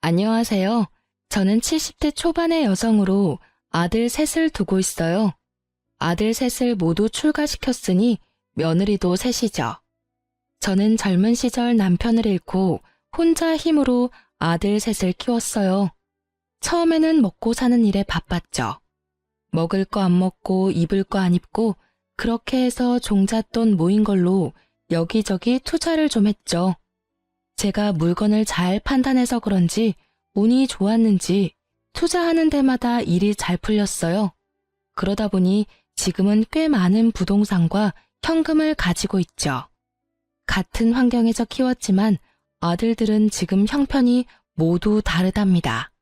안녕하세요. 저는 70대 초반의 여성으로 아들 셋을 두고 있어요. 아들 셋을 모두 출가시켰으니 며느리도 셋이죠. 저는 젊은 시절 남편을 잃고 혼자 힘으로 아들 셋을 키웠어요. 처음에는 먹고 사는 일에 바빴죠. 먹을 거 안 먹고 입을 거 안 입고 그렇게 해서 종잣돈 모인 걸로 여기저기 투자를 좀 했죠. 제가 물건을 잘 판단해서 그런지 운이 좋았는지 투자하는 데마다 일이 잘 풀렸어요. 그러다 보니 지금은 꽤 많은 부동산과 현금을 가지고 있죠. 같은 환경에서 키웠지만 아들들은 지금 형편이 모두 다르답니다.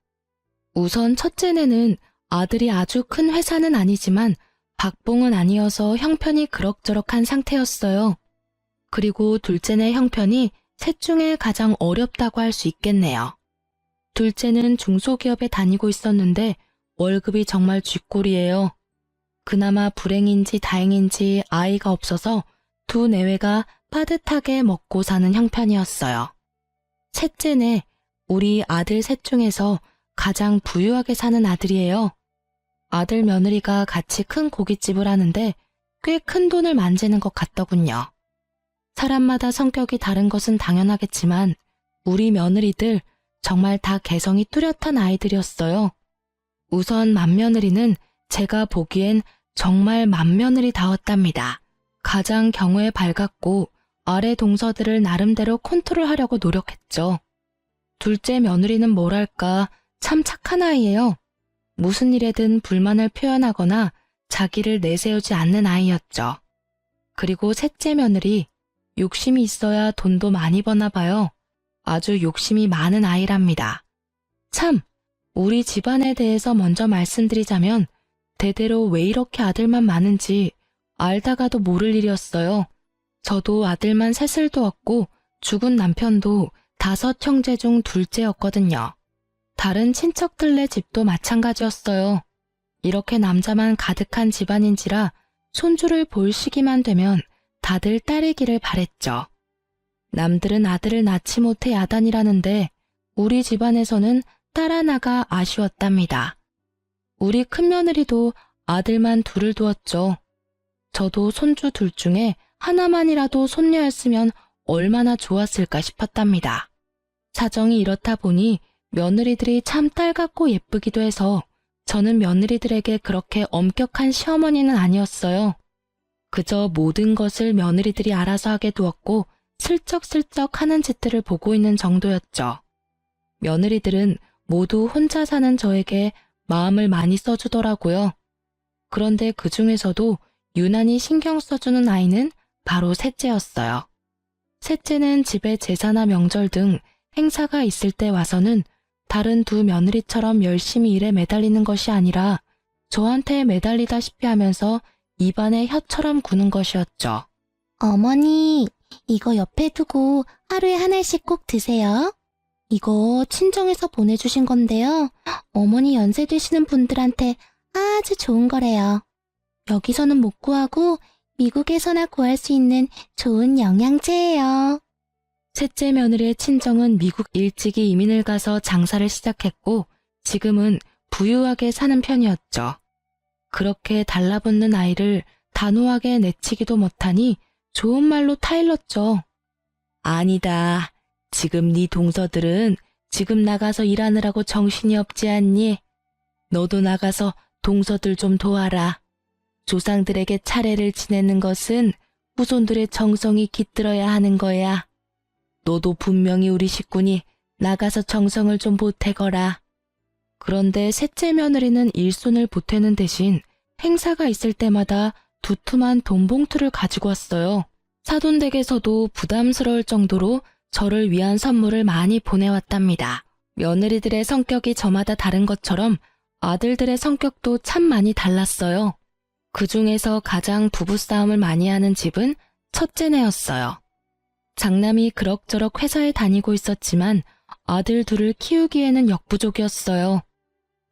우선 첫째네는 아들이 아주 큰 회사는 아니지만 박봉은 아니어서 형편이 그럭저럭한 상태였어요. 그리고 둘째네 형편이 셋 중에 가장 어렵다고 할 수 있겠네요. 둘째는 중소기업에 다니고 있었는데 월급이 정말 쥐꼬리예요. 그나마 불행인지 다행인지 아이가 없어서 두 내외가 빠듯하게 먹고 사는 형편이었어요. 셋째네, 우리 아들 셋 중에서 가장 부유하게 사는 아들이에요. 아들 며느리가 같이 큰 고깃집을 하는데 꽤 큰 돈을 만지는 것 같더군요. 사람마다 성격이 다른 것은 당연하겠지만 우리 며느리들 정말 다 개성이 뚜렷한 아이들이었어요. 우선 맏며느리는 제가 보기엔 정말 맏며느리다웠답니다. 가장 경우에 밝았고 아래 동서들을 나름대로 컨트롤하려고 노력했죠. 둘째 며느리는 뭐랄까 참 착한 아이예요. 무슨 일에든 불만을 표현하거나 자기를 내세우지 않는 아이였죠. 그리고 셋째 며느리, 욕심이 있어야 돈도 많이 버나 봐요. 아주 욕심이 많은 아이랍니다. 참, 우리 집안에 대해서 먼저 말씀드리자면 대대로 왜 이렇게 아들만 많은지 알다가도 모를 일이었어요. 저도 아들만 셋을 두었고 죽은 남편도 5 형제 중 둘째였거든요. 다른 친척들네 집도 마찬가지였어요. 이렇게 남자만 가득한 집안인지라 손주를 볼 시기만 되면 다들 딸이기를 바랬죠. 남들은 아들을 낳지 못해 야단이라는데 우리 집안에서는 딸 하나가 아쉬웠답니다. 우리 큰며느리도 아들만 둘을 두었죠. 저도 손주 둘 중에 하나만이라도 손녀였으면 얼마나 좋았을까 싶었답니다. 사정이 이렇다 보니 며느리들이 참 딸 같고 예쁘기도 해서 저는 며느리들에게 그렇게 엄격한 시어머니는 아니었어요. 그저 모든 것을 며느리들이 알아서 하게 두었고 슬쩍슬쩍 하는 짓들을 보고 있는 정도였죠. 며느리들은 모두 혼자 사는 저에게 마음을 많이 써주더라고요. 그런데 그 중에서도 유난히 신경 써주는 아이는 바로 셋째였어요. 셋째는 집에 제사나 명절 등 행사가 있을 때 와서는 다른 두 며느리처럼 열심히 일에 매달리는 것이 아니라 저한테 매달리다시피 하면서 입안에 혀처럼 구는 것이었죠. 어머니, 이거 옆에 두고 하루에 하나씩 꼭 드세요. 이거 친정에서 보내주신 건데요. 어머니 연세 되시는 분들한테 아주 좋은 거래요. 여기서는 못 구하고 미국에서나 구할 수 있는 좋은 영양제예요. 셋째 며느리의 친정은 미국 일찍이 이민을 가서 장사를 시작했고 지금은 부유하게 사는 편이었죠. 그렇게 달라붙는 아이를 단호하게 내치기도 못하니 좋은 말로 타일렀죠. 아니다. 지금 네 동서들은 지금 나가서 일하느라고 정신이 없지 않니? 너도 나가서 동서들 좀 도와라. 조상들에게 차례를 지내는 것은 후손들의 정성이 깃들어야 하는 거야. 너도 분명히 우리 식구니 나가서 정성을 좀 보태거라. 그런데 셋째 며느리는 일손을 보태는 대신 행사가 있을 때마다 두툼한 돈봉투를 가지고 왔어요. 사돈댁에서도 부담스러울 정도로 저를 위한 선물을 많이 보내왔답니다. 며느리들의 성격이 저마다 다른 것처럼 아들들의 성격도 참 많이 달랐어요. 그 중에서 가장 부부싸움을 많이 하는 집은 첫째네였어요. 장남이 그럭저럭 회사에 다니고 있었지만 아들 둘을 키우기에는 역부족이었어요.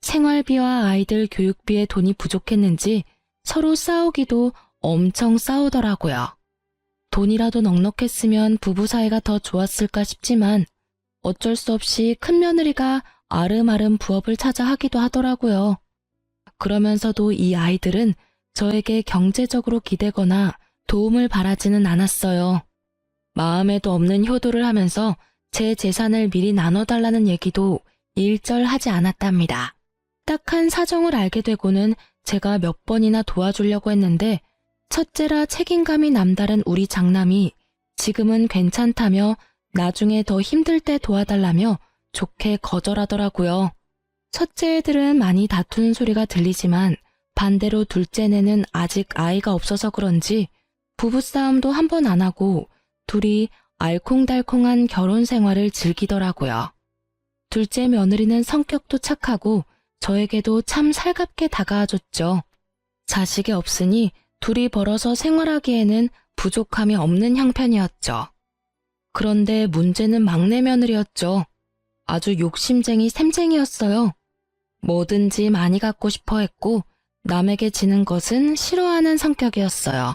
생활비와 아이들 교육비에 돈이 부족했는지 서로 싸우기도 엄청 싸우더라고요. 돈이라도 넉넉했으면 부부 사이가 더 좋았을까 싶지만 어쩔 수 없이 큰며느리가 아름아름 부업을 찾아 하기도 하더라고요. 그러면서도 이 아이들은 저에게 경제적으로 기대거나 도움을 바라지는 않았어요. 마음에도 없는 효도를 하면서 제 재산을 미리 나눠달라는 얘기도 일절하지 않았답니다. 딱한 사정을 알게 되고는 제가 몇 번이나 도와주려고 했는데 첫째라 책임감이 남다른 우리 장남이 지금은 괜찮다며 나중에 더 힘들 때 도와달라며 좋게 거절하더라고요. 첫째 애들은 많이 다투는 소리가 들리지만 반대로 둘째네는 아직 아이가 없어서 그런지 부부싸움도 한 번 안 하고 둘이 알콩달콩한 결혼 생활을 즐기더라고요. 둘째 며느리는 성격도 착하고 저에게도 참 살갑게 다가와줬죠. 자식이 없으니 둘이 벌어서 생활하기에는 부족함이 없는 형편이었죠. 그런데 문제는 막내 며느리였죠. 아주 욕심쟁이 샘쟁이였어요. 뭐든지 많이 갖고 싶어 했고 남에게 지는 것은 싫어하는 성격이었어요.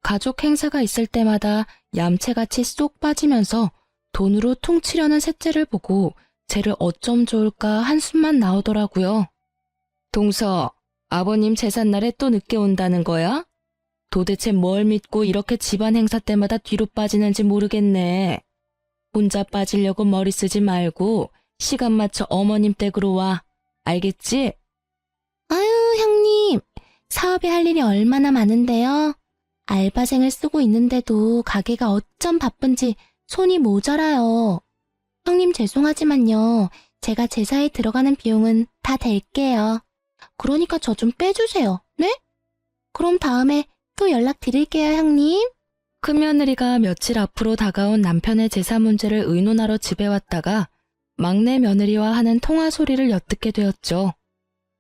가족 행사가 있을 때마다 얌체같이 쏙 빠지면서 돈으로 퉁치려는 셋째를 보고 쟤를 어쩜 좋을까 한숨만 나오더라고요. 동서, 아버님 제삿날에 또 늦게 온다는 거야? 도대체 뭘 믿고 이렇게 집안 행사 때마다 뒤로 빠지는지 모르겠네. 혼자 빠지려고 머리 쓰지 말고 시간 맞춰 어머님 댁으로 와. 알겠지? 아유, 형님. 사업에 할 일이 얼마나 많은데요. 알바생을 쓰고 있는데도 가게가 어쩜 바쁜지 손이 모자라요. 형님 죄송하지만요. 제가 제사에 들어가는 비용은 다 댈게요. 그러니까 저 좀 빼주세요. 네? 그럼 다음에 또 연락드릴게요, 형님. 큰며느리가 며칠 앞으로 다가온 남편의 제사 문제를 의논하러 집에 왔다가 막내 며느리와 하는 통화 소리를 엿듣게 되었죠.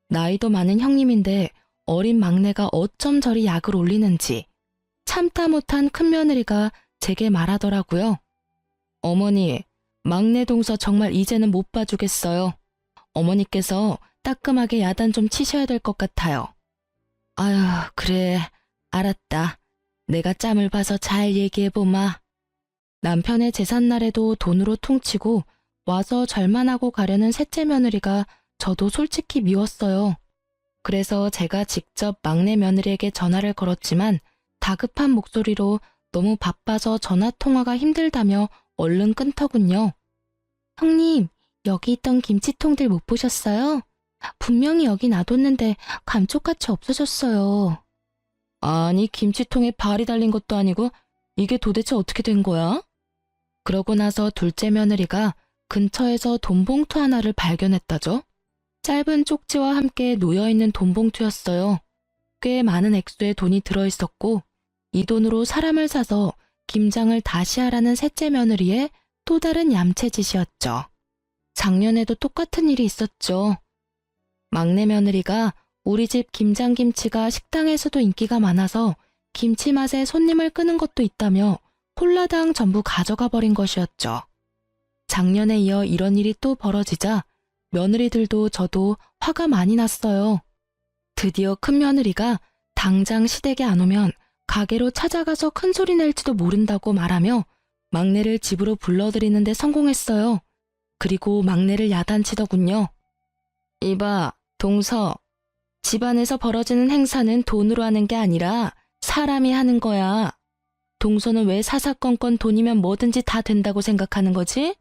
나이도 많은 형님인데 어린 막내가 어쩜 저리 약을 올리는지 참다 못한 큰며느리가 제게 말하더라고요. 어머니, 막내 동서 정말 이제는 못 봐주겠어요. 어머니께서 따끔하게 야단 좀 치셔야 될 것 같아요. 아유, 그래, 알았다. 내가 짬을 봐서 잘 얘기해보마. 남편의 제삿날에도 돈으로 퉁치고 와서 절만 하고 가려는 셋째 며느리가 저도 솔직히 미웠어요. 그래서 제가 직접 막내 며느리에게 전화를 걸었지만 다급한 목소리로 너무 바빠서 전화통화가 힘들다며 얼른 끊더군요. 형님, 여기 있던 김치통들 못 보셨어요? 분명히 여기 놔뒀는데 감쪽같이 없어졌어요. 아니, 김치통에 발이 달린 것도 아니고 이게 도대체 어떻게 된 거야? 그러고 나서 둘째 며느리가 근처에서 돈봉투 하나를 발견했다죠. 짧은 쪽지와 함께 놓여있는 돈봉투였어요. 꽤 많은 액수의 돈이 들어있었고 이 돈으로 사람을 사서 김장을 다시 하라는 셋째 며느리의 또 다른 얌체짓이었죠. 작년에도 똑같은 일이 있었죠. 막내 며느리가 우리 집 김장김치가 식당에서도 인기가 많아서 김치 맛에 손님을 끄는 것도 있다며 홀라당 전부 가져가 버린 것이었죠. 작년에 이어 이런 일이 또 벌어지자 며느리들도 저도 화가 많이 났어요. 드디어 큰며느리가 당장 시댁에 안 오면 가게로 찾아가서 큰 소리 낼지도 모른다고 말하며 막내를 집으로 불러들이는 데 성공했어요. 그리고 막내를 야단치더군요. 이봐, 동서. 집안에서 벌어지는 행사는 돈으로 하는 게 아니라 사람이 하는 거야. 동서는 왜 사사건건 돈이면 뭐든지 다 된다고 생각하는 거지?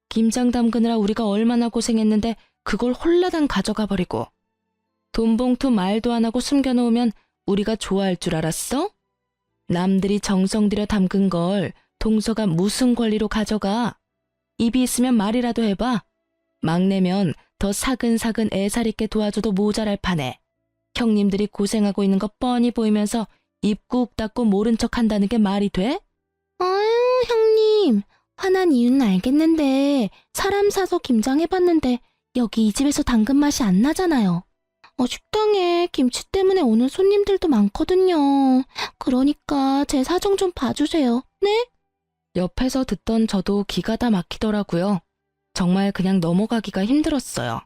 김장 담그느라 우리가 얼마나 고생했는데 그걸 홀라당 가져가 버리고 돈봉투 말도 안 하고 숨겨놓으면 우리가 좋아할 줄 알았어? 남들이 정성 들여 담근 걸 동서가 무슨 권리로 가져가? 입이 있으면 말이라도 해봐. 막내면 더 사근사근 애살 있게 도와줘도 모자랄 판에 형님들이 고생하고 있는 거 뻔히 보이면서 입 꾹 닫고 모른 척 한다는 게 말이 돼? 아유, 형님. 화난 이유는 알겠는데 사람 사서 김장해봤는데 여기 이 집에서 담근 맛이 안 나잖아요. 식당에 김치 때문에 오는 손님들도 많거든요. 그러니까 제 사정 좀 봐주세요. 네? 옆에서 듣던 저도 기가 다 막히더라고요. 정말 그냥 넘어가기가 힘들었어요.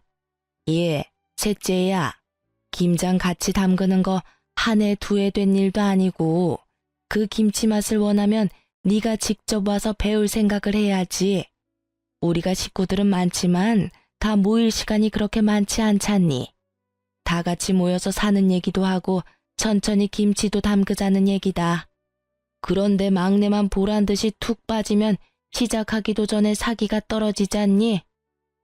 예, 셋째야. 김장 같이 담그는 거 한 해 두 해 된 일도 아니고 그 김치 맛을 원하면 네가 직접 와서 배울 생각을 해야지. 우리가 식구들은 많지만 다 모일 시간이 그렇게 많지 않잖니. 다 같이 모여서 사는 얘기도 하고 천천히 김치도 담그자는 얘기다. 그런데 막내만 보란 듯이 툭 빠지면 시작하기도 전에 사기가 떨어지지 않니?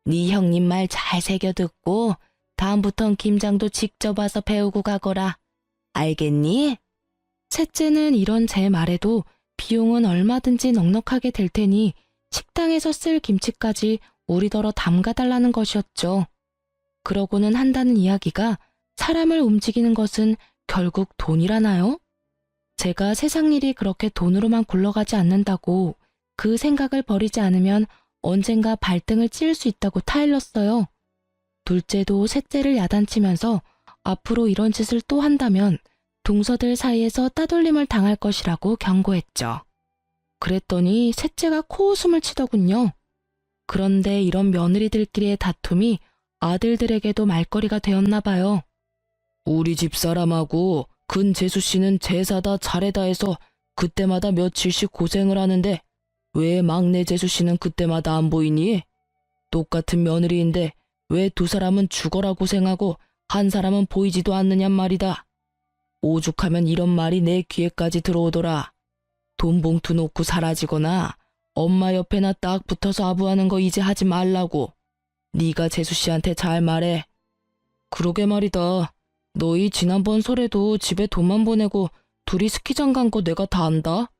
네 형님 말 잘 새겨 듣고 다음부턴 김장도 직접 와서 배우고 가거라. 알겠니? 셋째는 이런 제 말에도 비용은 얼마든지 넉넉하게 될 테니 식당에서 쓸 김치까지 우리더러 담가달라는 것이었죠. 그러고는 한다는 이야기가 사람을 움직이는 것은 결국 돈이라나요? 제가 세상 일이 그렇게 돈으로만 굴러가지 않는다고 그 생각을 버리지 않으면 언젠가 발등을 찌를 수 있다고 타일렀어요. 둘째도 셋째를 야단치면서 앞으로 이런 짓을 또 한다면 동서들 사이에서 따돌림을 당할 것이라고 경고했죠. 그랬더니 셋째가 코웃음을 치더군요. 그런데 이런 며느리들끼리의 다툼이 아들들에게도 말거리가 되었나 봐요. 우리 집 사람하고 근재수 씨는 제사다 차례다 해서 그때마다 며칠씩 고생을 하는데 왜 막내 재수 씨는 그때마다 안 보이니? 똑같은 며느리인데 왜 두 사람은 죽어라 고생하고 한 사람은 보이지도 않느냔 말이다. 오죽하면 이런 말이 내 귀에까지 들어오더라. 돈 봉투 놓고 사라지거나 엄마 옆에나 딱 붙어서 아부하는 거 이제 하지 말라고. 네가 재수 씨한테 잘 말해. 그러게 말이다. 너희 지난번 설에도 집에 돈만 보내고 둘이 스키장 간 거 내가 다 안다.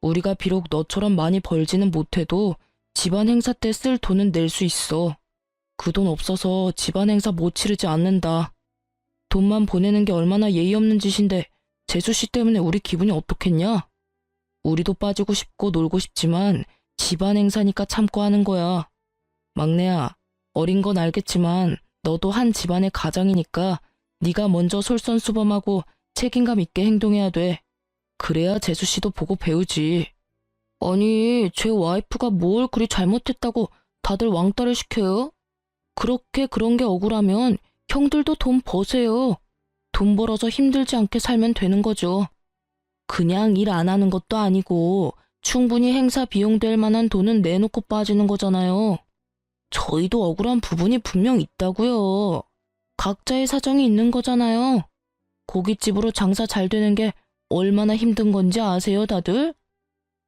우리가 비록 너처럼 많이 벌지는 못해도 집안 행사 때 쓸 돈은 낼 수 있어. 그 돈 없어서 집안 행사 못 치르지 않는다. 돈만 보내는 게 얼마나 예의 없는 짓인데 재수 씨 때문에 우리 기분이 어떻겠냐? 우리도 빠지고 싶고 놀고 싶지만 집안 행사니까 참고 하는 거야. 막내야, 어린 건 알겠지만 너도 한 집안의 가장이니까 네가 먼저 솔선수범하고 책임감 있게 행동해야 돼. 그래야 재수 씨도 보고 배우지. 아니, 제 와이프가 뭘 그리 잘못했다고 다들 왕따를 시켜요? 그렇게 그런 게 억울하면 형들도 돈 버세요. 돈 벌어서 힘들지 않게 살면 되는 거죠. 그냥 일 안 하는 것도 아니고 충분히 행사 비용 될 만한 돈은 내놓고 빠지는 거잖아요. 저희도 억울한 부분이 분명 있다고요. 각자의 사정이 있는 거잖아요. 고깃집으로 장사 잘 되는 게 얼마나 힘든 건지 아세요, 다들?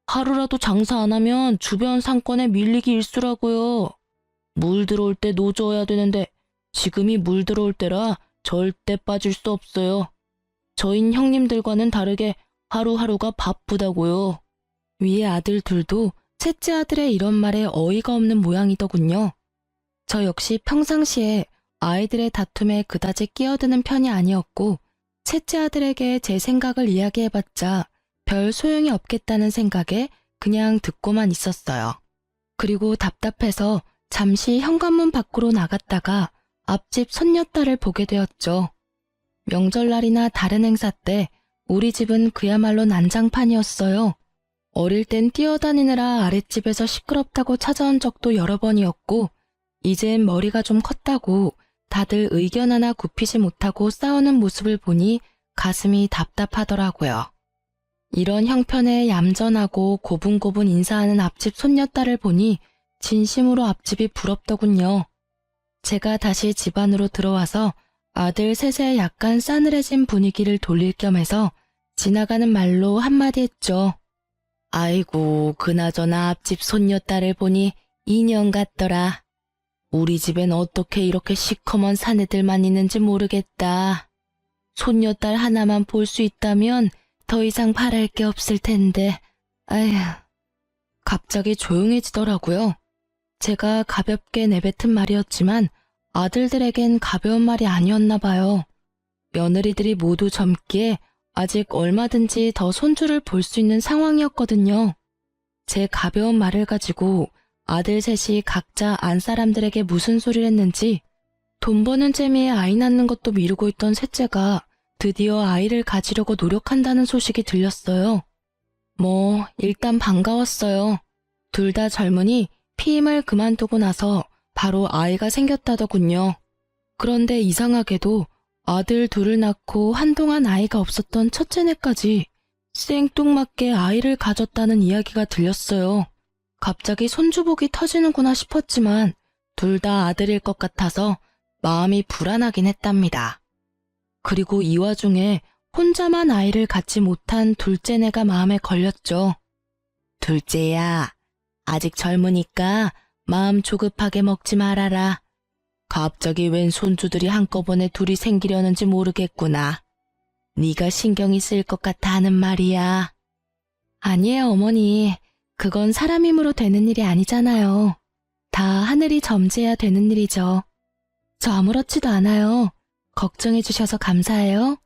하루라도 장사 안 하면 주변 상권에 밀리기 일쑤라고요. 물 들어올 때 노져야 되는데 지금이 물 들어올 때라 절대 빠질 수 없어요. 저흰 형님들과는 다르게 하루하루가 바쁘다고요. 위에 아들 둘도 셋째 아들의 이런 말에 어이가 없는 모양이더군요. 저 역시 평상시에 아이들의 다툼에 그다지 끼어드는 편이 아니었고 셋째 아들에게 제 생각을 이야기해봤자 별 소용이 없겠다는 생각에 그냥 듣고만 있었어요. 그리고 답답해서 잠시 현관문 밖으로 나갔다가 앞집 손녀딸을 보게 되었죠. 명절날이나 다른 행사 때 우리 집은 그야말로 난장판이었어요. 어릴 땐 뛰어다니느라 아랫집에서 시끄럽다고 찾아온 적도 여러 번이었고 이젠 머리가 좀 컸다고 다들 의견 하나 굽히지 못하고 싸우는 모습을 보니 가슴이 답답하더라고요. 이런 형편에 얌전하고 고분고분 인사하는 앞집 손녀딸을 보니 진심으로 앞집이 부럽더군요. 제가 다시 집 안으로 들어와서 아들 셋의 약간 싸늘해진 분위기를 돌릴 겸 해서 지나가는 말로 한마디 했죠. 아이고, 그나저나 앞집 손녀딸을 보니 인형 같더라. 우리 집엔 어떻게 이렇게 시커먼 사내들만 있는지 모르겠다. 손녀딸 하나만 볼 수 있다면 더 이상 바랄 게 없을 텐데. 아휴. 갑자기 조용해지더라고요. 제가 가볍게 내뱉은 말이었지만 아들들에겐 가벼운 말이 아니었나 봐요. 며느리들이 모두 젊기에 아직 얼마든지 더 손주를 볼 수 있는 상황이었거든요. 제 가벼운 말을 가지고 아들 셋이 각자 안 사람들에게 무슨 소리를 했는지 돈 버는 재미에 아이 낳는 것도 미루고 있던 셋째가 드디어 아이를 가지려고 노력한다는 소식이 들렸어요. 일단 반가웠어요. 둘 다 젊으니 피임을 그만두고 나서 바로 아이가 생겼다더군요. 그런데 이상하게도 아들 둘을 낳고 한동안 아이가 없었던 첫째네까지 생뚱맞게 아이를 가졌다는 이야기가 들렸어요. 갑자기 손주복이 터지는구나 싶었지만 둘 다 아들일 것 같아서 마음이 불안하긴 했답니다. 그리고 이 와중에 혼자만 아이를 갖지 못한 둘째네가 마음에 걸렸죠. 둘째야, 아직 젊으니까 마음 조급하게 먹지 말아라. 갑자기 웬 손주들이 한꺼번에 둘이 생기려는지 모르겠구나. 네가 신경이 쓰일 것 같아 하는 말이야. 아니에요, 어머니. 그건 사람 힘으로 되는 일이 아니잖아요. 다 하늘이 점지해야 되는 일이죠. 저 아무렇지도 않아요. 걱정해 주셔서 감사해요.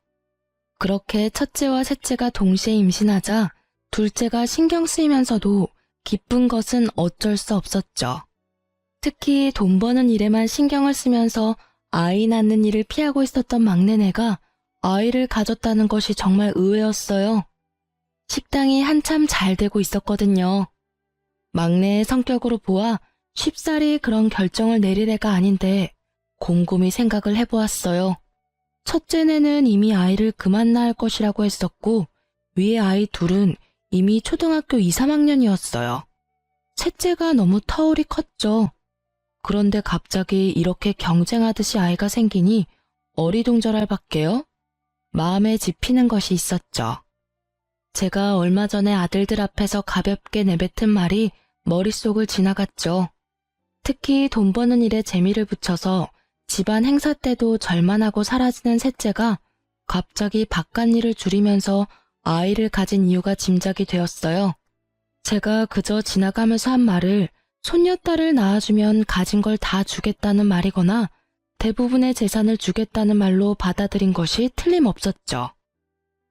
그렇게 첫째와 셋째가 동시에 임신하자 둘째가 신경 쓰이면서도 기쁜 것은 어쩔 수 없었죠. 특히 돈 버는 일에만 신경을 쓰면서 아이 낳는 일을 피하고 있었던 막내네가 아이를 가졌다는 것이 정말 의외였어요. 식당이 한참 잘 되고 있었거든요. 막내의 성격으로 보아 쉽사리 그런 결정을 내릴 애가 아닌데 곰곰이 생각을 해보았어요. 첫째네는 이미 아이를 그만 낳을 것이라고 했었고 위에 아이 둘은 이미 초등학교 2, 3학년이었어요. 셋째가 너무 터울이 컸죠. 그런데 갑자기 이렇게 경쟁하듯이 아이가 생기니 어리둥절할 밖에요. 마음에 집히는 것이 있었죠. 제가 얼마 전에 아들들 앞에서 가볍게 내뱉은 말이 머릿속을 지나갔죠. 특히 돈 버는 일에 재미를 붙여서 집안 행사 때도 절만하고 사라지는 셋째가 갑자기 바깥일을 줄이면서 아이를 가진 이유가 짐작이 되었어요. 제가 그저 지나가면서 한 말을 손녀딸을 낳아주면 가진 걸 다 주겠다는 말이거나 대부분의 재산을 주겠다는 말로 받아들인 것이 틀림없었죠.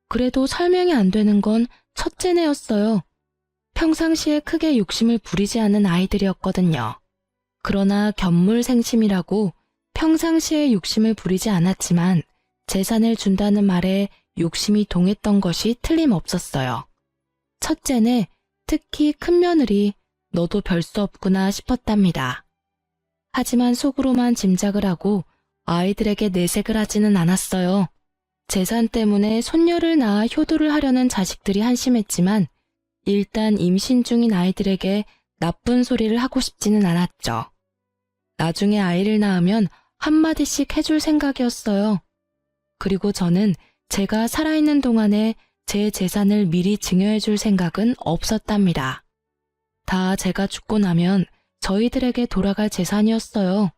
그래도 설명이 안 되는 건 첫째네였어요. 평상시에 크게 욕심을 부리지 않은 아이들이었거든요. 그러나 견물생심이라고 평상시에 욕심을 부리지 않았지만 재산을 준다는 말에 욕심이 동했던 것이 틀림없었어요. 첫째네, 특히 큰 며느리, 너도 별 수 없구나 싶었답니다. 하지만 속으로만 짐작을 하고 아이들에게 내색을 하지는 않았어요. 재산 때문에 손녀를 낳아 효도를 하려는 자식들이 한심했지만 일단 임신 중인 아이들에게 나쁜 소리를 하고 싶지는 않았죠. 나중에 아이를 낳으면 한마디씩 해줄 생각이었어요. 그리고 저는 제가 살아있는 동안에 제 재산을 미리 증여해줄 생각은 없었답니다. 다 제가 죽고 나면 저희들에게 돌아갈 재산이었어요.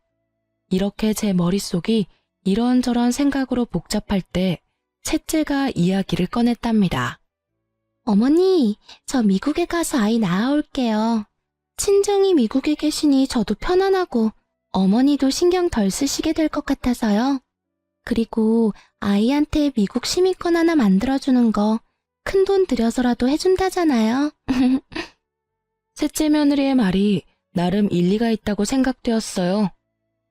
이렇게 제 머릿속이 이런저런 생각으로 복잡할 때 셋째가 이야기를 꺼냈답니다. 어머니, 저 미국에 가서 아이 낳아올게요. 친정이 미국에 계시니 저도 편안하고 어머니도 신경 덜 쓰시게 될 것 같아서요. 그리고 아이한테 미국 시민권 하나 만들어주는 거 큰돈 들여서라도 해준다잖아요. 셋째 며느리의 말이 나름 일리가 있다고 생각되었어요.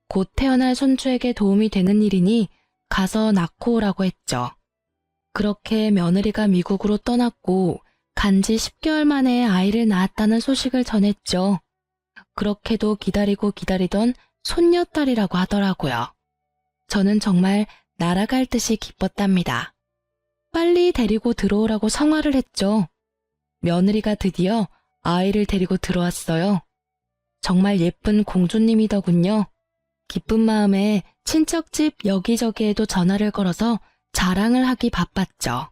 곧 태어날 손주에게 도움이 되는 일이니 가서 낳고 오라고 했죠. 그렇게 며느리가 미국으로 떠났고 간지 10개월 만에 아이를 낳았다는 소식을 전했죠. 그렇게도 기다리고 기다리던 손녀딸이라고 하더라고요. 저는 정말 날아갈 듯이 기뻤답니다. 빨리 데리고 들어오라고 성화를 했죠. 며느리가 드디어 아이를 데리고 들어왔어요. 정말 예쁜 공주님이더군요. 기쁜 마음에 친척집 여기저기에도 전화를 걸어서 자랑을 하기 바빴죠.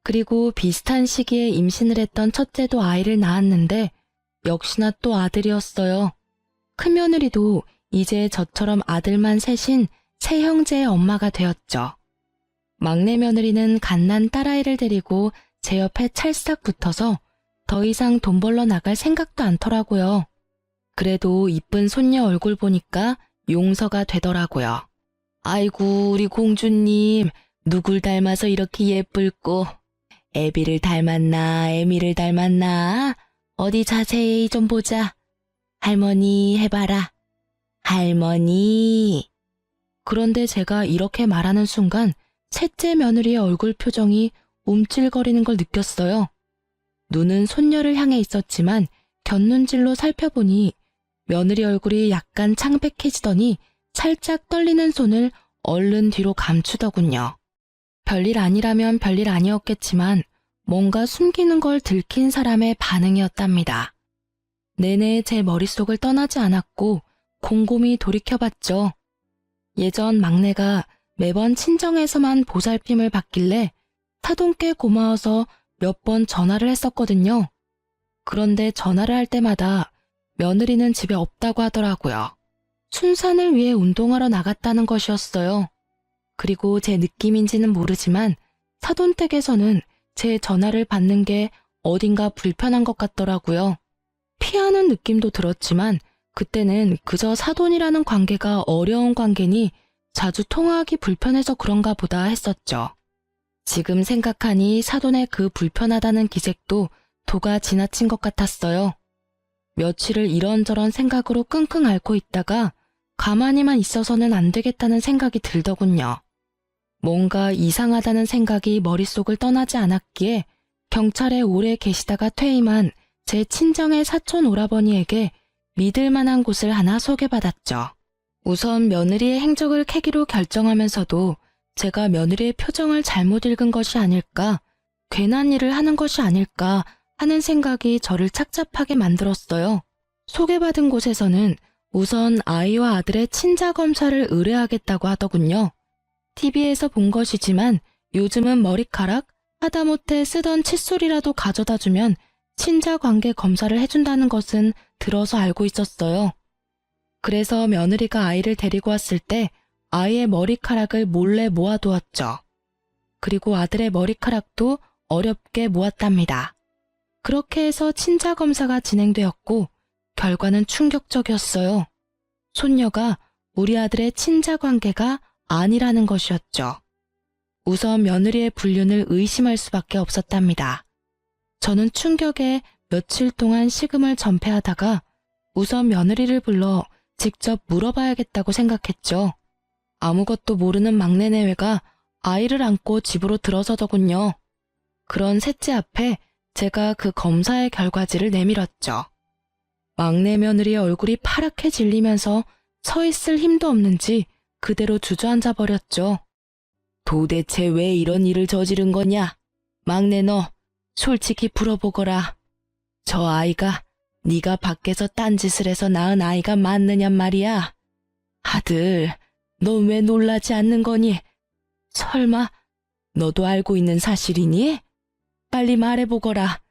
그리고 비슷한 시기에 임신을 했던 첫째도 아이를 낳았는데 역시나 또 아들이었어요. 큰며느리도 이제 저처럼 아들만 셋인 세 형제의 엄마가 되었죠. 막내 며느리는 갓난 딸아이를 데리고 제 옆에 찰싹 붙어서 더 이상 돈 벌러 나갈 생각도 않더라고요. 그래도 이쁜 손녀 얼굴 보니까 용서가 되더라고요. 아이고, 우리 공주님, 누굴 닮아서 이렇게 예쁠꼬. 애비를 닮았나, 애미를 닮았나? 어디 자세히 좀 보자. 할머니 해봐라. 할머니. 그런데 제가 이렇게 말하는 순간 셋째 며느리의 얼굴 표정이 움찔거리는 걸 느꼈어요. 눈은 손녀를 향해 있었지만 곁눈질로 살펴보니 며느리 얼굴이 약간 창백해지더니 살짝 떨리는 손을 얼른 뒤로 감추더군요. 별일 아니라면 별일 아니었겠지만 뭔가 숨기는 걸 들킨 사람의 반응이었답니다. 내내 제 머릿속을 떠나지 않았고 곰곰이 돌이켜봤죠. 예전 막내가 매번 친정에서만 보살핌을 받길래 사돈께 고마워서 몇 번 전화를 했었거든요. 그런데 전화를 할 때마다 며느리는 집에 없다고 하더라고요. 순산을 위해 운동하러 나갔다는 것이었어요. 그리고 제 느낌인지는 모르지만 사돈 댁에서는 제 전화를 받는 게 어딘가 불편한 것 같더라고요. 피하는 느낌도 들었지만 그때는 그저 사돈이라는 관계가 어려운 관계니 자주 통화하기 불편해서 그런가 보다 했었죠. 지금 생각하니 사돈의 그 불편하다는 기색도 도가 지나친 것 같았어요. 며칠을 이런저런 생각으로 끙끙 앓고 있다가 가만히만 있어서는 안 되겠다는 생각이 들더군요. 뭔가 이상하다는 생각이 머릿속을 떠나지 않았기에 경찰에 오래 계시다가 퇴임한 제 친정의 사촌 오라버니에게 믿을 만한 곳을 하나 소개받았죠. 우선 며느리의 행적을 캐기로 결정하면서도 제가 며느리의 표정을 잘못 읽은 것이 아닐까, 괜한 일을 하는 것이 아닐까 하는 생각이 저를 착잡하게 만들었어요. 소개받은 곳에서는 우선 아이와 아들의 친자 검사를 의뢰하겠다고 하더군요. TV에서 본 것이지만 요즘은 머리카락, 하다못해 쓰던 칫솔이라도 가져다 주면 친자 관계 검사를 해준다는 것은 들어서 알고 있었어요. 그래서 며느리가 아이를 데리고 왔을 때 아이의 머리카락을 몰래 모아두었죠. 그리고 아들의 머리카락도 어렵게 모았답니다. 그렇게 해서 친자 검사가 진행되었고 결과는 충격적이었어요. 손녀가 우리 아들의 친자 관계가 아니라는 것이었죠. 우선 며느리의 불륜을 의심할 수밖에 없었답니다. 저는 충격에 며칠 동안 식음을 전폐하다가 우선 며느리를 불러 직접 물어봐야겠다고 생각했죠. 아무것도 모르는 막내 내외가 아이를 안고 집으로 들어서더군요. 그런 셋째 앞에 제가 그 검사의 결과지를 내밀었죠. 막내 며느리의 얼굴이 파랗게 질리면서 서 있을 힘도 없는지 그대로 주저앉아 버렸죠. 도대체 왜 이런 일을 저지른 거냐? 막내 너 솔직히 풀어보거라. 저 아이가 네가 밖에서 딴짓을 해서 낳은 아이가 맞느냔 말이야. 아들, 넌 왜 놀라지 않는 거니? 설마 너도 알고 있는 사실이니? 빨리 말해보거라.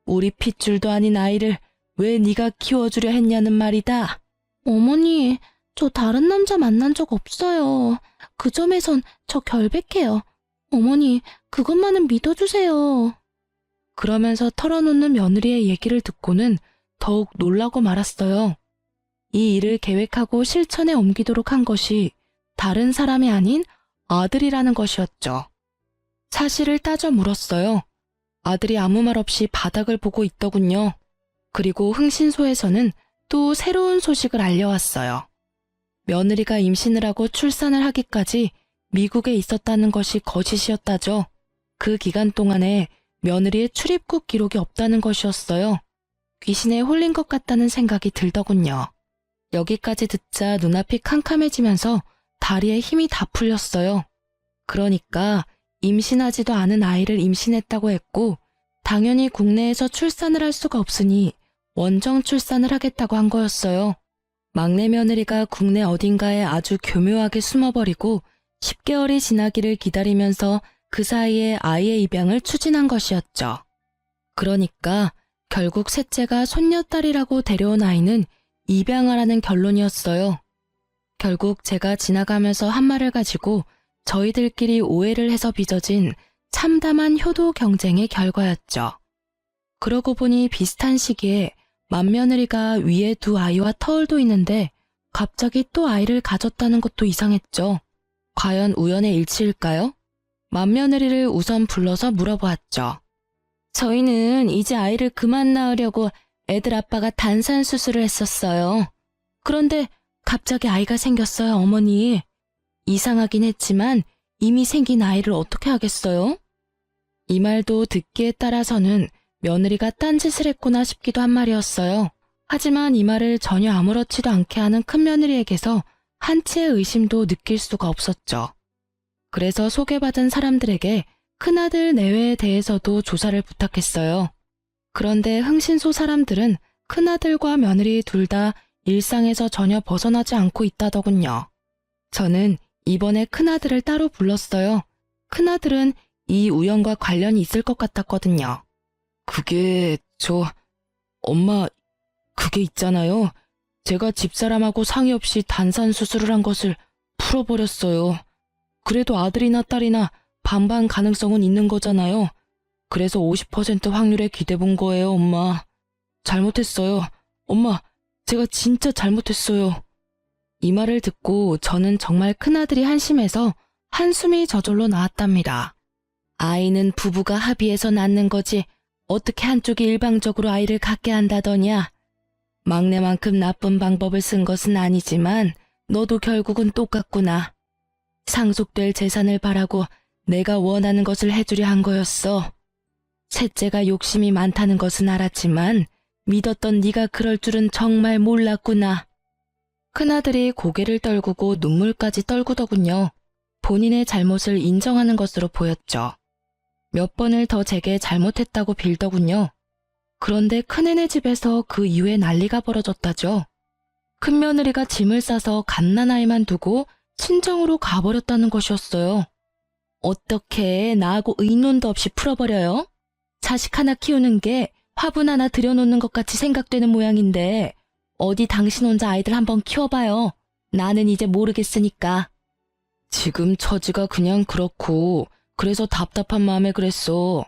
우리 핏줄도 아닌 아이를 왜 네가 키워주려 했냐는 말이다. 어머니, 저 다른 남자 만난 적 없어요. 그 점에선 저 결백해요. 어머니, 그것만은 믿어주세요. 그러면서 털어놓는 며느리의 얘기를 듣고는 더욱 놀라고 말았어요. 이 일을 계획하고 실천에 옮기도록 한 것이 다른 사람이 아닌 아들이라는 것이었죠. 사실을 따져 물었어요. 아들이 아무 말 없이 바닥을 보고 있더군요. 그리고 흥신소에서는 또 새로운 소식을 알려왔어요. 며느리가 임신을 하고 출산을 하기까지 미국에 있었다는 것이 거짓이었다죠. 그 기간 동안에 며느리의 출입국 기록이 없다는 것이었어요. 귀신에 홀린 것 같다는 생각이 들더군요. 여기까지 듣자 눈앞이 캄캄해지면서 다리에 힘이 다 풀렸어요. 그러니까 임신하지도 않은 아이를 임신했다고 했고 당연히 국내에서 출산을 할 수가 없으니 원정 출산을 하겠다고 한 거였어요. 막내 며느리가 국내 어딘가에 아주 교묘하게 숨어버리고 10개월이 지나기를 기다리면서 그 사이에 아이의 입양을 추진한 것이었죠. 그러니까 결국 셋째가 손녀딸이라고 데려온 아이는 입양하라는 결론이었어요. 결국 제가 지나가면서 한 말을 가지고 저희들끼리 오해를 해서 빚어진 참담한 효도 경쟁의 결과였죠. 그러고 보니 비슷한 시기에 맏며느리가 위에 두 아이와 터울도 있는데 갑자기 또 아이를 가졌다는 것도 이상했죠. 과연 우연의 일치일까요? 맏며느리를 우선 불러서 물어보았죠. 저희는 이제 아이를 그만 낳으려고 애들 아빠가 단산 수술을 했었어요. 그런데 갑자기 아이가 생겼어요, 어머니. 이상하긴 했지만 이미 생긴 아이를 어떻게 하겠어요? 이 말도 듣기에 따라서는 며느리가 딴짓을 했구나 싶기도 한 말이었어요. 하지만 이 말을 전혀 아무렇지도 않게 하는 큰며느리에게서 한치의 의심도 느낄 수가 없었죠. 그래서 소개받은 사람들에게 큰아들 내외에 대해서도 조사를 부탁했어요. 그런데 흥신소 사람들은 큰아들과 며느리 둘 다 일상에서 전혀 벗어나지 않고 있다더군요. 저는 이번에 큰아들을 따로 불렀어요. 큰아들은 이 우연과 관련이 있을 것 같았거든요. 엄마, 그게 있잖아요. 제가 집사람하고 상의 없이 단산 수술을 한 것을 풀어버렸어요. 그래도 아들이나 딸이나 반반 가능성은 있는 거잖아요. 그래서 50% 확률에 기대본 거예요, 엄마. 잘못했어요. 엄마, 제가 진짜 잘못했어요. 이 말을 듣고 저는 정말 큰아들이 한심해서 한숨이 저절로 나왔답니다. 아이는 부부가 합의해서 낳는 거지 어떻게 한쪽이 일방적으로 아이를 갖게 한다더냐. 막내만큼 나쁜 방법을 쓴 것은 아니지만 너도 결국은 똑같구나. 상속될 재산을 바라고 내가 원하는 것을 해주려 한 거였어. 셋째가 욕심이 많다는 것은 알았지만 믿었던 네가 그럴 줄은 정말 몰랐구나. 큰아들이 고개를 떨구고 눈물까지 떨구더군요. 본인의 잘못을 인정하는 것으로 보였죠. 몇 번을 더 제게 잘못했다고 빌더군요. 그런데 큰애네 집에서 그 이후에 난리가 벌어졌다죠. 큰며느리가 짐을 싸서 갓난아이만 두고 친정으로 가버렸다는 것이었어요. 어떻게 나하고 의논도 없이 풀어버려요? 자식 하나 키우는 게 화분 하나 들여놓는 것 같이 생각되는 모양인데 어디 당신 혼자 아이들 한번 키워봐요. 나는 이제 모르겠으니까. 지금 처지가 그냥 그렇고 그래서 답답한 마음에 그랬어.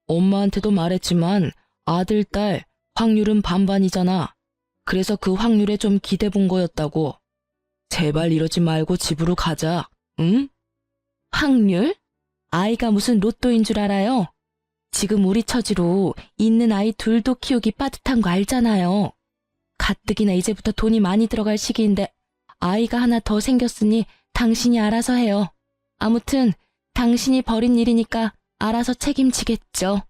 엄마한테도 말했지만 아들, 딸 확률은 반반이잖아. 그래서 그 확률에 좀 기대본 거였다고. 제발 이러지 말고 집으로 가자, 응? 확률? 아이가 무슨 로또인 줄 알아요? 지금 우리 처지로 있는 아이 둘도 키우기 빠듯한 거 알잖아요. 가뜩이나 이제부터 돈이 많이 들어갈 시기인데 아이가 하나 더 생겼으니 당신이 알아서 해요. 아무튼 당신이 벌인 일이니까 알아서 책임지겠죠.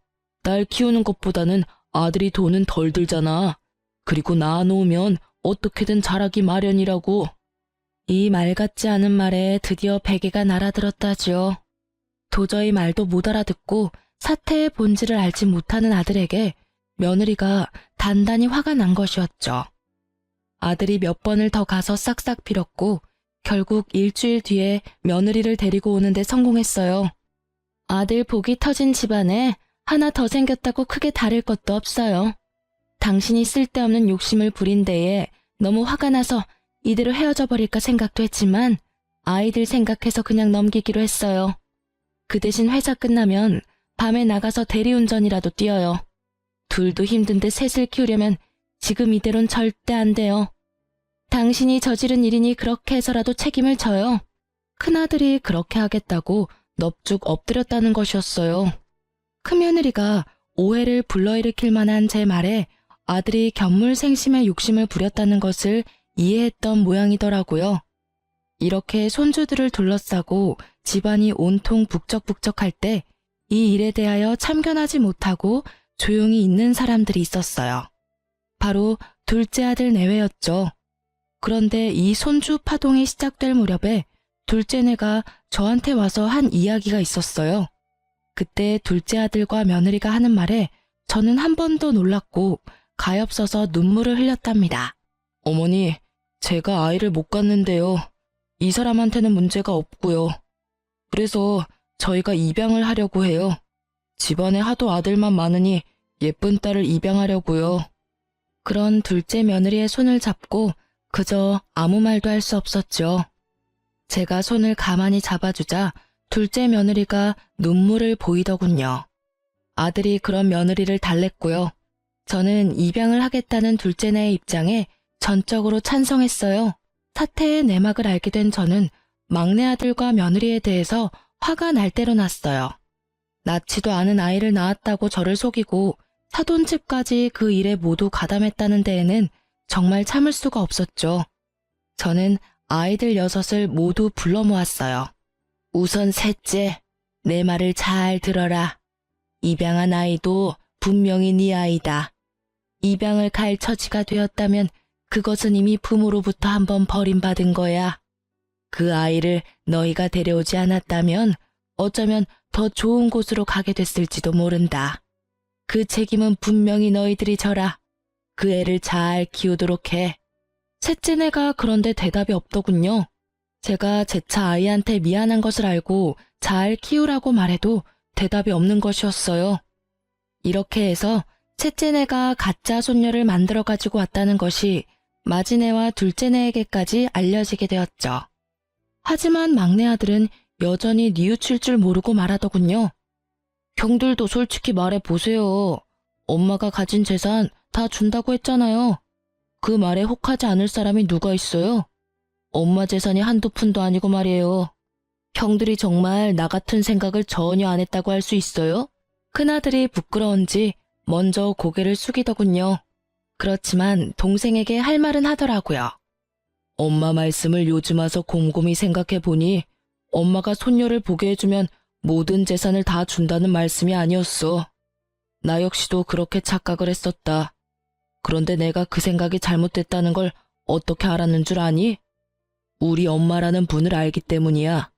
딸 키우는 것보다는 아들이 돈은 덜 들잖아. 그리고 낳아놓으면 어떻게든 자라기 마련이라고. 이 말 같지 않은 말에 드디어 베개가 날아들었다지요. 도저히 말도 못 알아듣고 사태의 본질을 알지 못하는 아들에게 며느리가 단단히 화가 난 것이었죠. 아들이 몇 번을 더 가서 싹싹 빌었고 결국 일주일 뒤에 며느리를 데리고 오는데 성공했어요. 아들 복이 터진 집안에 하나 더 생겼다고 크게 다를 것도 없어요. 당신이 쓸데없는 욕심을 부린 데에 너무 화가 나서 이대로 헤어져 버릴까 생각도 했지만 아이들 생각해서 그냥 넘기기로 했어요. 그 대신 회사 끝나면 밤에 나가서 대리운전이라도 뛰어요. 둘도 힘든데 셋을 키우려면 지금 이대로는 절대 안 돼요. 당신이 저지른 일이니 그렇게 해서라도 책임을 져요. 큰아들이 그렇게 하겠다고 넙죽 엎드렸다는 것이었어요. 큰며느리가 오해를 불러일으킬 만한 제 말에 아들이 견물생심의 욕심을 부렸다는 것을 이해했던 모양이더라고요. 이렇게 손주들을 둘러싸고 집안이 온통 북적북적할 때 이 일에 대하여 참견하지 못하고 조용히 있는 사람들이 있었어요. 바로 둘째 아들 내외였죠. 그런데 이 손주 파동이 시작될 무렵에 둘째네가 저한테 와서 한 이야기가 있었어요. 그때 둘째 아들과 며느리가 하는 말에 저는 한 번 더 놀랐고 가엾어서 눈물을 흘렸답니다. 어머니, 제가 아이를 못 갖는데요. 이 사람한테는 문제가 없고요. 그래서 저희가 입양을 하려고 해요. 집안에 하도 아들만 많으니 예쁜 딸을 입양하려고요. 그런 둘째 며느리의 손을 잡고 그저 아무 말도 할 수 없었죠. 제가 손을 가만히 잡아주자 둘째 며느리가 눈물을 보이더군요. 아들이 그런 며느리를 달랬고요. 저는 입양을 하겠다는 둘째네의 입장에 전적으로 찬성했어요. 사태의 내막을 알게 된 저는 막내 아들과 며느리에 대해서 화가 날 대로 났어요. 낳지도 않은 아이를 낳았다고 저를 속이고 사돈집까지 그 일에 모두 가담했다는 데에는 정말 참을 수가 없었죠. 저는 아이들 6을 모두 불러 모았어요. 우선 셋째, 내 말을 잘 들어라. 입양한 아이도 분명히 네 아이다. 입양을 갈 처지가 되었다면 그것은 이미 부모로부터 한번 버림받은 거야. 그 아이를 너희가 데려오지 않았다면 어쩌면 더 좋은 곳으로 가게 됐을지도 모른다. 그 책임은 분명히 너희들이 져라. 그 애를 잘 키우도록 해. 셋째네가 그런데 대답이 없더군요. 제가 재차 아이한테 미안한 것을 알고 잘 키우라고 말해도 대답이 없는 것이었어요. 이렇게 해서 셋째네가 가짜 손녀를 만들어 가지고 왔다는 것이 마지네와 둘째네에게까지 알려지게 되었죠. 하지만 막내 아들은 여전히 뉘우칠 줄 모르고 말하더군요. 형들도 솔직히 말해 보세요. 엄마가 가진 재산 다 준다고 했잖아요. 그 말에 혹하지 않을 사람이 누가 있어요? 엄마 재산이 한두 푼도 아니고 말이에요. 형들이 정말 나 같은 생각을 전혀 안 했다고 할 수 있어요? 큰아들이 부끄러운지 먼저 고개를 숙이더군요. 그렇지만 동생에게 할 말은 하더라고요. 엄마 말씀을 요즘 와서 곰곰이 생각해 보니 엄마가 손녀를 보게 해주면 모든 재산을 다 준다는 말씀이 아니었어. 나 역시도 그렇게 착각을 했었다. 그런데 내가 그 생각이 잘못됐다는 걸 어떻게 알았는 줄 아니? 우리 엄마라는 분을 알기 때문이야.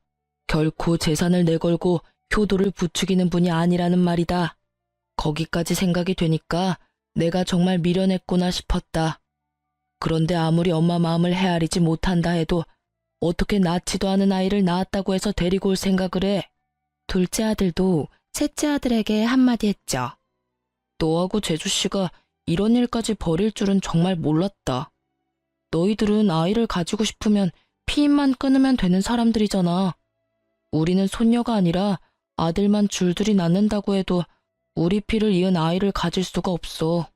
결코 재산을 내걸고 효도를 부추기는 분이 아니라는 말이다. 거기까지 생각이 되니까 내가 정말 미련했구나 싶었다. 그런데 아무리 엄마 마음을 헤아리지 못한다 해도 어떻게 낳지도 않은 아이를 낳았다고 해서 데리고 올 생각을 해. 둘째 아들도 셋째 아들에게 한마디 했죠. 너하고 재주씨가 이런 일까지 벌일 줄은 정말 몰랐다. 너희들은 아이를 가지고 싶으면 피임만 끊으면 되는 사람들이잖아. 우리는 손녀가 아니라 아들만 줄줄이 낳는다고 해도 우리 피를 이은 아이를 가질 수가 없어.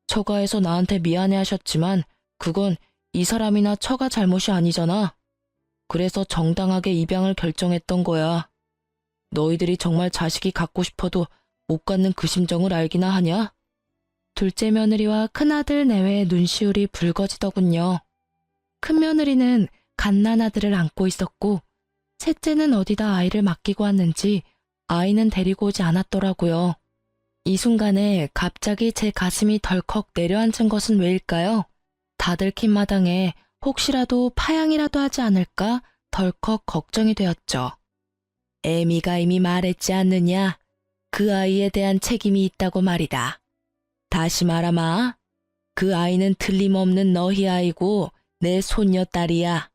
처가에서 나한테 미안해 하셨지만 그건 이 사람이나 처가 잘못이 아니잖아. 그래서 정당하게 입양을 결정했던 거야. 너희들이 정말 자식이 갖고 싶어도 못 갖는 그 심정을 알기나 하냐? 둘째 며느리와 큰아들 내외의 눈시울이 붉어지더군요. 큰며느리는 갓난아들을 안고 있었고 셋째는 어디다 아이를 맡기고 왔는지 아이는 데리고 오지 않았더라고요. 이 순간에 갑자기 제 가슴이 덜컥 내려앉은 것은 왜일까요? 다들 킨 마당에 혹시라도 파양이라도 하지 않을까 덜컥 걱정이 되었죠. 애미가 이미 말했지 않느냐? 그 아이에 대한 책임이 있다고 말이다. 다시 말하마. 그 아이는 틀림없는 너희 아이고 내 손녀딸이야.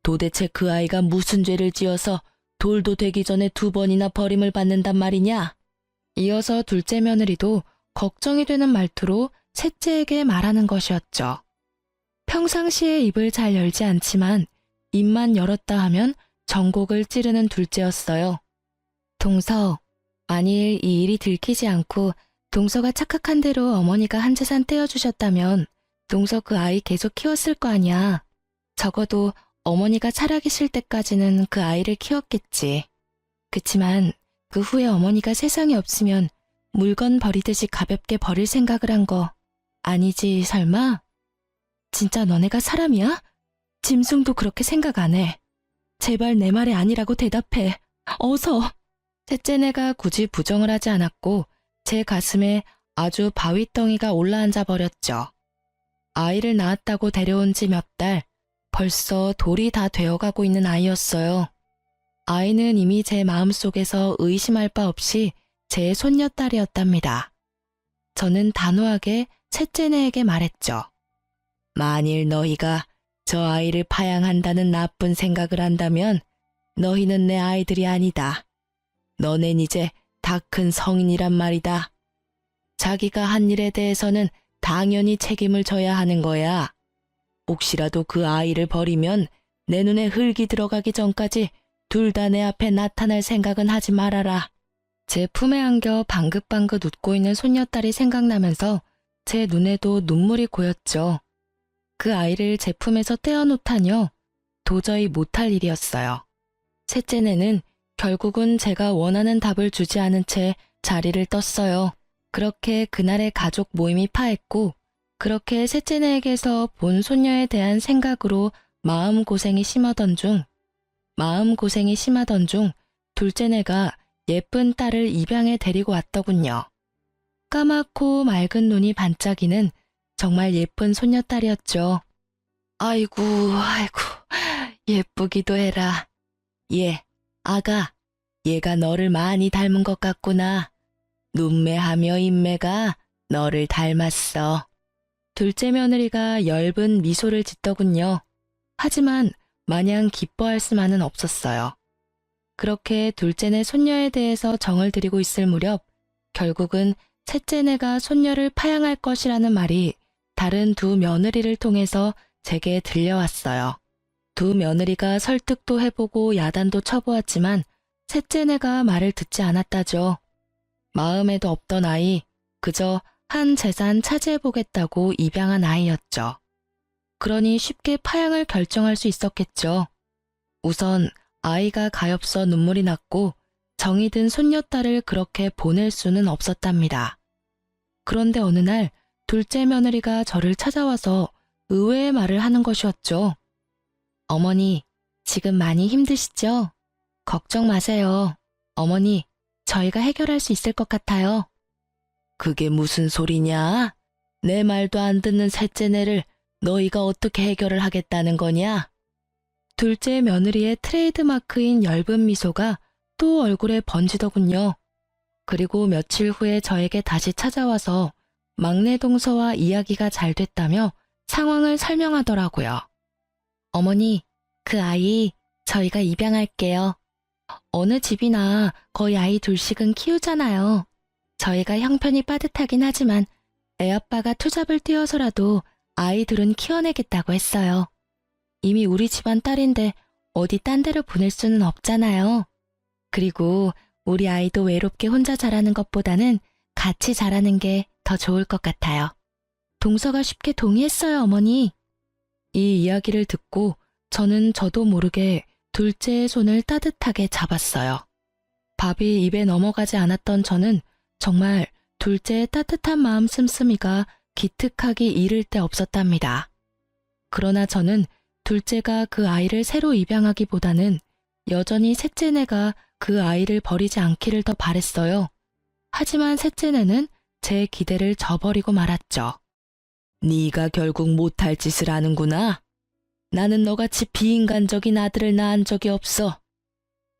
도대체 그 아이가 무슨 죄를 지어서 돌도 되기 전에 2번이나 버림을 받는단 말이냐? 이어서 둘째 며느리도 걱정이 되는 말투로 셋째에게 말하는 것이었죠. 평상시에 입을 잘 열지 않지만 입만 열었다 하면 전곡을 찌르는 둘째였어요. 동서, 만일 이 일이 들키지 않고 동서가 착각한 대로 어머니가 한 재산 떼어주셨다면 동서 그 아이 계속 키웠을 거 아니야. 적어도 어머니가 살아계실 때까지는 그 아이를 키웠겠지. 그치만 그 후에 어머니가 세상에 없으면 물건 버리듯이 가볍게 버릴 생각을 한 거 아니지 설마? 진짜 너네가 사람이야? 짐승도 그렇게 생각 안 해. 제발 내 말이 아니라고 대답해. 어서. 셋째네가 굳이 부정을 하지 않았고 제 가슴에 아주 바위덩이가 올라앉아 버렸죠. 아이를 낳았다고 데려온 지 몇 달, 벌써 돌이 다 되어가고 있는 아이였어요. 아이는 이미 제 마음속에서 의심할 바 없이 제 손녀딸이었답니다. 저는 단호하게 셋째네에게 말했죠. 만일 너희가 저 아이를 파양한다는 나쁜 생각을 한다면 너희는 내 아이들이 아니다. 너넨 이제 다 큰 성인이란 말이다. 자기가 한 일에 대해서는 당연히 책임을 져야 하는 거야. 혹시라도 그 아이를 버리면 내 눈에 흙이 들어가기 전까지 둘 다 내 앞에 나타날 생각은 하지 말아라. 제 품에 안겨 방긋방긋 웃고 있는 손녀딸이 생각나면서 제 눈에도 눈물이 고였죠. 그 아이를 제 품에서 떼어놓다니요. 도저히 못할 일이었어요. 셋째네는 결국은 제가 원하는 답을 주지 않은 채 자리를 떴어요. 그렇게 그날의 가족 모임이 파했고 그렇게 셋째네에게서 본 손녀에 대한 생각으로 마음고생이 심하던 중 둘째네가 예쁜 딸을 입양해 데리고 왔더군요. 까맣고 맑은 눈이 반짝이는 정말 예쁜 손녀딸이었죠. 아이고 예쁘기도 해라. 아가, 얘가 너를 많이 닮은 것 같구나. 눈매하며 인매가 너를 닮았어. 둘째 며느리가 엷은 미소를 짓더군요. 하지만 마냥 기뻐할 수만은 없었어요. 그렇게 둘째네 손녀에 대해서 정을 들이고 있을 무렵 결국은 셋째네가 손녀를 파양할 것이라는 말이 다른 두 며느리를 통해서 제게 들려왔어요. 두 며느리가 설득도 해보고 야단도 쳐보았지만 셋째네가 말을 듣지 않았다죠. 마음에도 없던 아이, 그저 한 재산 차지해보겠다고 입양한 아이였죠. 그러니 쉽게 파양을 결정할 수 있었겠죠. 우선 아이가 가엾어 눈물이 났고 정이 든 손녀딸을 그렇게 보낼 수는 없었답니다. 그런데 어느 날 둘째 며느리가 저를 찾아와서 의외의 말을 하는 것이었죠. 어머니, 지금 많이 힘드시죠? 걱정 마세요. 어머니, 저희가 해결할 수 있을 것 같아요. 그게 무슨 소리냐? 내 말도 안 듣는 셋째네를 너희가 어떻게 해결을 하겠다는 거냐? 둘째 며느리의 트레이드마크인 엷은 미소가 또 얼굴에 번지더군요. 그리고 며칠 후에 저에게 다시 찾아와서 막내 동서와 이야기가 잘 됐다며 상황을 설명하더라고요. 어머니, 그 아이 저희가 입양할게요. 어느 집이나 거의 아이 둘씩은 키우잖아요. 저희가 형편이 빠듯하긴 하지만 애아빠가 투잡을 뛰어서라도 아이 둘은 키워내겠다고 했어요. 이미 우리 집안 딸인데 어디 딴 데로 보낼 수는 없잖아요. 그리고 우리 아이도 외롭게 혼자 자라는 것보다는 같이 자라는 게 더 좋을 것 같아요. 동서가 쉽게 동의했어요, 어머니. 이 이야기를 듣고 저는 저도 모르게 둘째의 손을 따뜻하게 잡았어요. 밥이 입에 넘어가지 않았던 저는 정말 둘째의 따뜻한 마음 씀씀이가 기특하기 이를 데 없었답니다. 그러나 저는 둘째가 그 아이를 새로 입양하기보다는 여전히 셋째네가 그 아이를 버리지 않기를 더 바랬어요. 하지만 셋째네는 제 기대를 저버리고 말았죠. 네가 결국 못할 짓을 하는구나. 나는 너같이 비인간적인 아들을 낳은 적이 없어.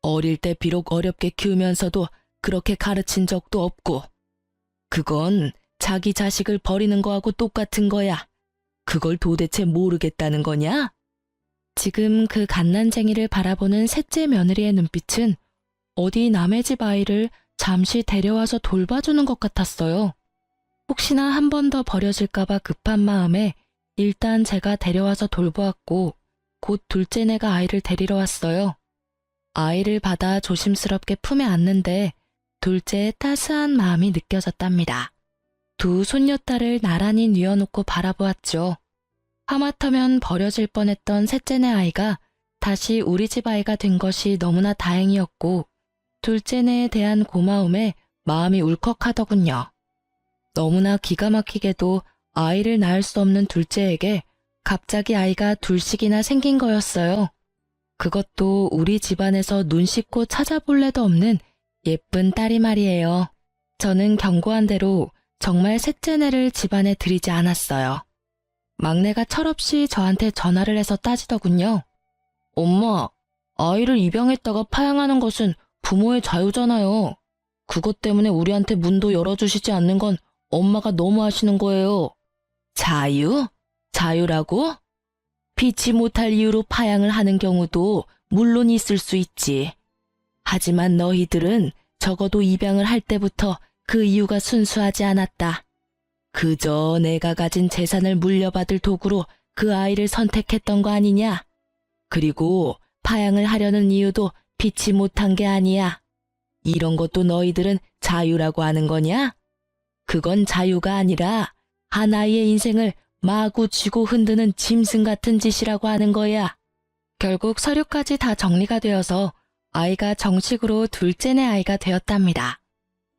어릴 때 비록 어렵게 키우면서도 그렇게 가르친 적도 없고. 그건 자기 자식을 버리는 거하고 똑같은 거야. 그걸 도대체 모르겠다는 거냐? 지금 그 갓난쟁이를 바라보는 셋째 며느리의 눈빛은 어디 남의 집 아이를 잠시 데려와서 돌봐주는 것 같았어요. 혹시나 한 번 더 버려질까봐 급한 마음에 일단 제가 데려와서 돌보았고 곧 둘째네가 아이를 데리러 왔어요. 아이를 받아 조심스럽게 품에 안는데 둘째의 따스한 마음이 느껴졌답니다. 두 손녀딸을 나란히 뉘어놓고 바라보았죠. 하마터면 버려질 뻔했던 셋째네 아이가 다시 우리 집 아이가 된 것이 너무나 다행이었고 둘째네에 대한 고마움에 마음이 울컥하더군요. 너무나 기가 막히게도 아이를 낳을 수 없는 둘째에게 갑자기 아이가 둘씩이나 생긴 거였어요. 그것도 우리 집안에서 눈 씻고 찾아볼 애도 없는 예쁜 딸이 말이에요. 저는 경고한 대로 정말 셋째네를 집안에 들이지 않았어요. 막내가 철없이 저한테 전화를 해서 따지더군요. 엄마, 아이를 입양했다가 파양하는 것은 부모의 자유잖아요. 그것 때문에 우리한테 문도 열어주시지 않는 건 엄마가 너무 하시는 거예요. 자유? 자유라고? 피치 못할 이유로 파양을 하는 경우도 물론 있을 수 있지. 하지만 너희들은 적어도 입양을 할 때부터 그 이유가 순수하지 않았다. 그저 내가 가진 재산을 물려받을 도구로 그 아이를 선택했던 거 아니냐? 그리고 파양을 하려는 이유도 피치 못한 게 아니야. 이런 것도 너희들은 자유라고 하는 거냐? 그건 자유가 아니라 한 아이의 인생을 마구 쥐고 흔드는 짐승 같은 짓이라고 하는 거야. 결국 서류까지 다 정리가 되어서 아이가 정식으로 둘째네 아이가 되었답니다.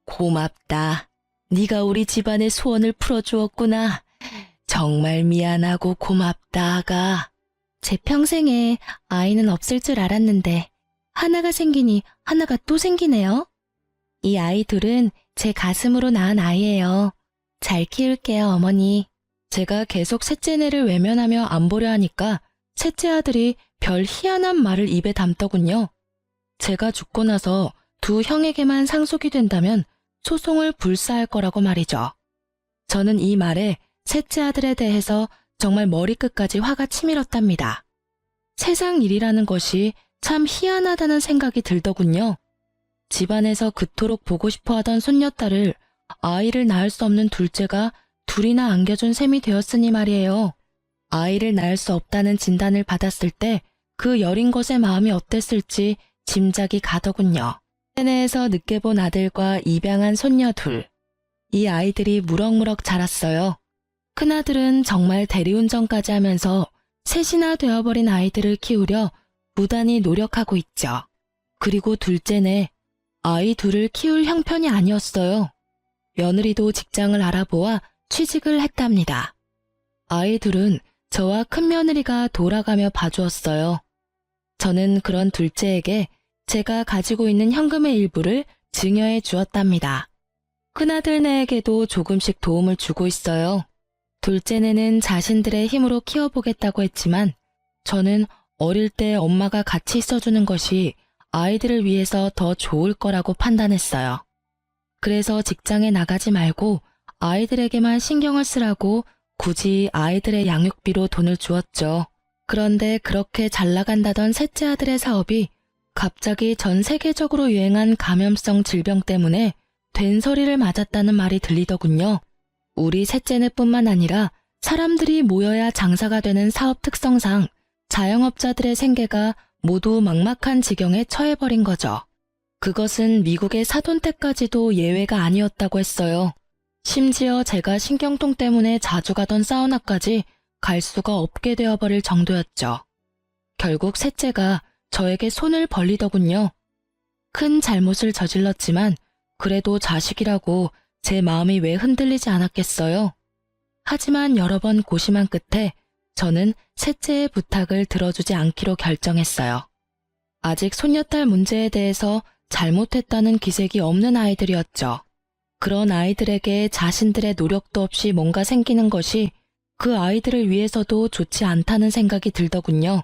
고맙다. 네가 우리 집안의 소원을 풀어주었구나. 정말 미안하고 고맙다, 아가. 제 평생에 아이는 없을 줄 알았는데 하나가 생기니 하나가 또 생기네요. 이 아이 둘은 제 가슴으로 낳은 아이예요. 잘 키울게요, 어머니. 제가 계속 셋째네를 외면하며 안 보려 하니까 셋째 아들이 별 희한한 말을 입에 담더군요. 제가 죽고 나서 두 형에게만 상속이 된다면 소송을 불사할 거라고 말이죠. 저는 이 말에 셋째 아들에 대해서 정말 머리끝까지 화가 치밀었답니다. 세상 일이라는 것이 참 희한하다는 생각이 들더군요. 집안에서 그토록 보고 싶어 하던 손녀딸을 아이를 낳을 수 없는 둘째가 둘이나 안겨준 셈이 되었으니 말이에요. 아이를 낳을 수 없다는 진단을 받았을 때 그 여린 것의 마음이 어땠을지 짐작이 가더군요. 세내에서 늦게 본 아들과 입양한 손녀 둘. 이 아이들이 무럭무럭 자랐어요. 큰아들은 정말 대리운전까지 하면서 셋이나 되어버린 아이들을 키우려 무단히 노력하고 있죠. 그리고 둘째네, 아이 둘을 키울 형편이 아니었어요. 며느리도 직장을 알아보아 취직을 했답니다. 아이 둘은 저와 큰며느리가 돌아가며 봐주었어요. 저는 그런 둘째에게 제가 가지고 있는 현금의 일부를 증여해 주었답니다. 큰아들네에게도 조금씩 도움을 주고 있어요. 둘째네는 자신들의 힘으로 키워보겠다고 했지만 저는 어릴 때 엄마가 같이 있어주는 것이 아이들을 위해서 더 좋을 거라고 판단했어요. 그래서 직장에 나가지 말고 아이들에게만 신경을 쓰라고 굳이 아이들의 양육비로 돈을 주었죠. 그런데 그렇게 잘 나간다던 셋째 아들의 사업이 갑자기 전 세계적으로 유행한 감염성 질병 때문에 된소리를 맞았다는 말이 들리더군요. 우리 셋째네뿐만 아니라 사람들이 모여야 장사가 되는 사업 특성상 자영업자들의 생계가 모두 막막한 지경에 처해버린 거죠. 그것은 미국의 사돈댁까지도 예외가 아니었다고 했어요. 심지어 제가 신경통 때문에 자주 가던 사우나까지 갈 수가 없게 되어버릴 정도였죠. 결국 셋째가 저에게 손을 벌리더군요. 큰 잘못을 저질렀지만 그래도 자식이라고 제 마음이 왜 흔들리지 않았겠어요. 하지만 여러 번 고심한 끝에 저는 셋째의 부탁을 들어주지 않기로 결정했어요. 아직 손녀딸 문제에 대해서 잘못했다는 기색이 없는 아이들이었죠. 그런 아이들에게 자신들의 노력도 없이 뭔가 생기는 것이 그 아이들을 위해서도 좋지 않다는 생각이 들더군요.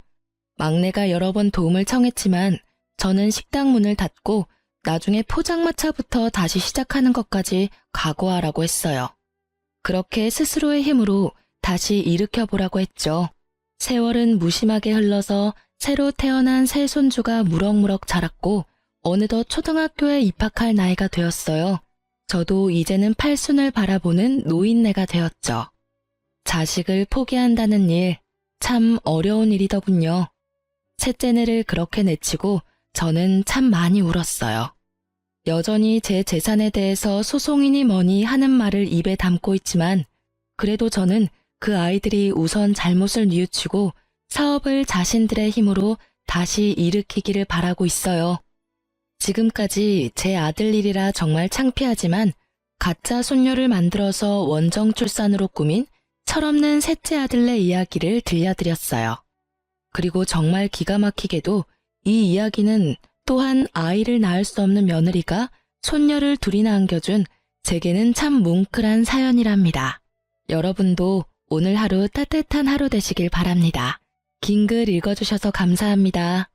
막내가 여러 번 도움을 청했지만 저는 식당 문을 닫고 나중에 포장마차부터 다시 시작하는 것까지 각오하라고 했어요. 그렇게 스스로의 힘으로 다시 일으켜보라고 했죠. 세월은 무심하게 흘러서 새로 태어난 새 손주가 무럭무럭 자랐고 어느덧 초등학교에 입학할 나이가 되었어요. 저도 이제는 팔순을 바라보는 노인네가 되었죠. 자식을 포기한다는 일, 참 어려운 일이더군요. 셋째네를 그렇게 내치고 저는 참 많이 울었어요. 여전히 제 재산에 대해서 소송이니 뭐니 하는 말을 입에 담고 있지만 그래도 저는 그 아이들이 우선 잘못을 뉘우치고 사업을 자신들의 힘으로 다시 일으키기를 바라고 있어요. 지금까지 제 아들 일이라 정말 창피하지만 가짜 손녀를 만들어서 원정 출산으로 꾸민 철없는 셋째 아들네 이야기를 들려드렸어요. 그리고 정말 기가 막히게도 이 이야기는 또한 아이를 낳을 수 없는 며느리가 손녀를 둘이나 안겨준 제게는 참 뭉클한 사연이랍니다. 여러분도 오늘 하루 따뜻한 하루 되시길 바랍니다. 긴 글 읽어주셔서 감사합니다.